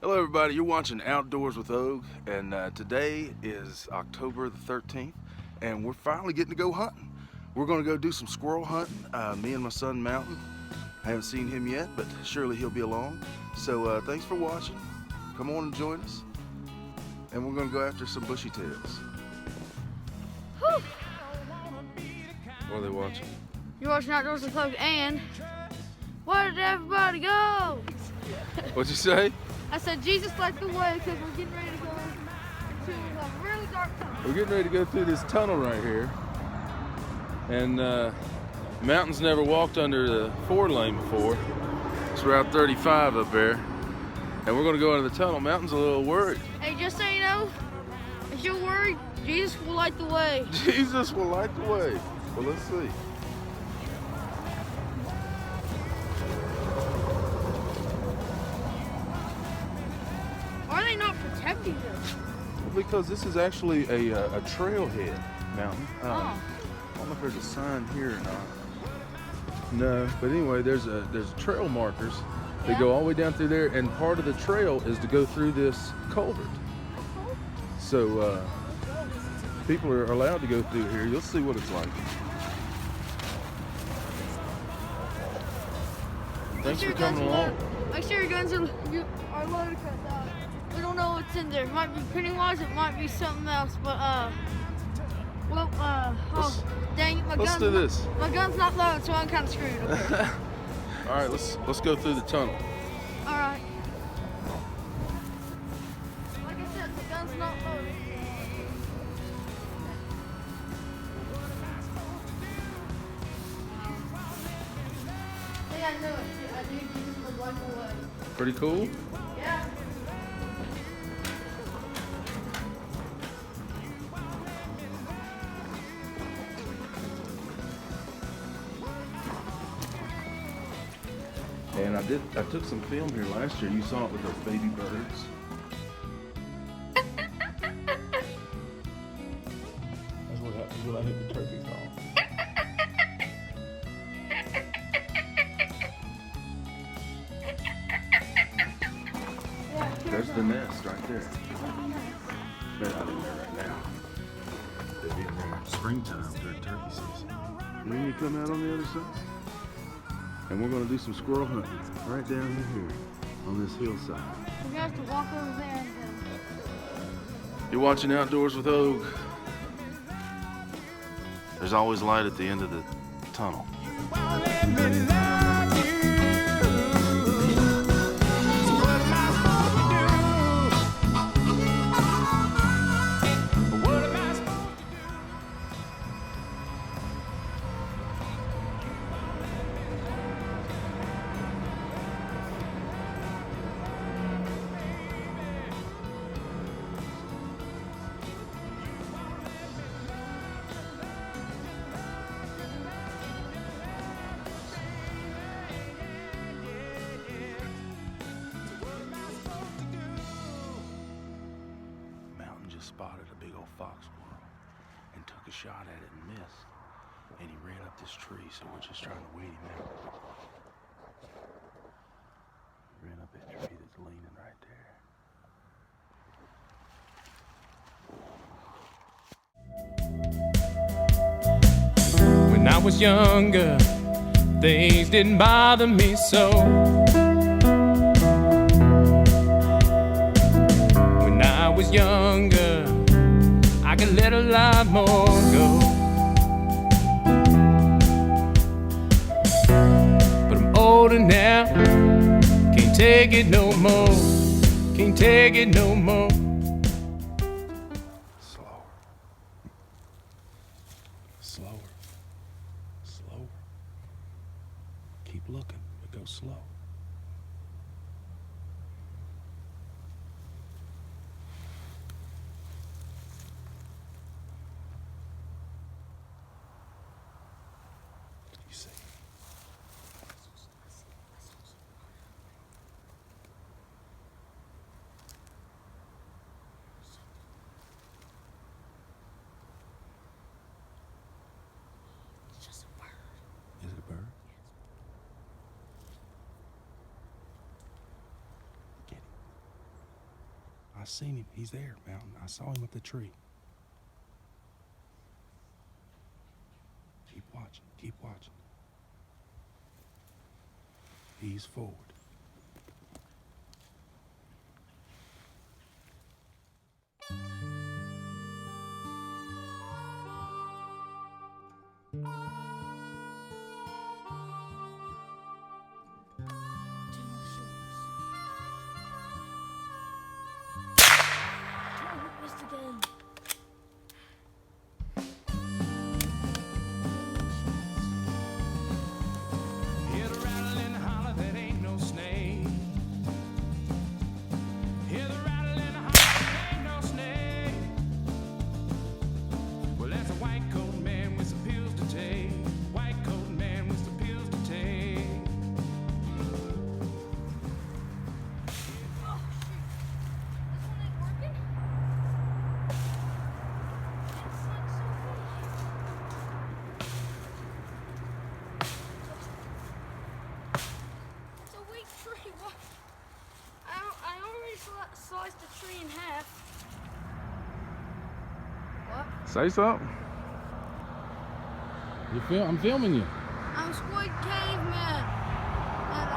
Hello everybody, you're watching Outdoors with Og, and today is October the 13th, and we're finally getting to go hunting. We're gonna go do some squirrel hunting, me and my son Mountain. I haven't seen him yet, but surely he'll be along. So thanks for watching. Come on and join us, and we're gonna go after some bushy tails. Whew. What are they watching? You're watching Outdoors with Og, and where did everybody go? What'd you say? I said Jesus light the way because we're getting ready to go into a really dark tunnel. We're getting ready to go through this tunnel right here, and Mountain's never walked under the 4-lane before. It's Route 35 up there, and we're gonna go into the tunnel. Mountain's a little worried. Hey, just so you know, if you're worried, Jesus will light the way. Jesus will light the way. Well, let's see. Why are they not protecting them? Because this is actually a trailhead, Mountain. Oh. I don't know if there's a sign here or not. No, but anyway, there's trail markers. They Yeah. go all the way down through there, and part of the trail is to go through this culvert. So people are allowed to go through here. You'll see what it's like. Thanks for coming along. Make sure your guns are loaded because we don't know what's in there. It might be Pennywise, it might be something else, but well, oh, dang it, Let's do this. My gun's not loaded, so I'm kind of screwed. Okay. All right, let's go through the tunnel. All right. Like I said, the gun's not loaded. I knew it. I knew Jesus would light the way. Pretty cool. Yeah. And I took some film here last year. You saw it with those baby birds. That's what happens when I hit the turkey call. There's the nest right there. They're not in there right now. They'll be in there springtime during turkey season. And then you come out on the other side. And we're gonna do some squirrel hunting right down here on this hillside. We have to walk over there and You're watching Outdoors with Og. There's always light at the end of the tunnel. Spotted a big old fox squirrel and took a shot at it and missed, and he ran up this tree, so we're just trying to wait him out. He ran up that tree that's leaning right there. When I was younger, things didn't bother me so. When I was younger, I could let a lot more go. But I'm older now, can't take it no more, can't take it no more. Slower. Slower. Slower. Keep looking, but go slow. I seen him. He's there, Mountain. I saw him at the tree. Keep watching. Keep watching. He's forward. Hear the rattle and the holler, that ain't no snake. Hear the rattle and the holler, that ain't no snake. Well, that's a white coat man with some pills to take. White coat man with some pills to take. Oh, shoot. This one ain't working? It's like so big. It's a weak tree. What? I already sliced the tree in half. What? Say something. I'm filming you. I'm Squid Caveman. And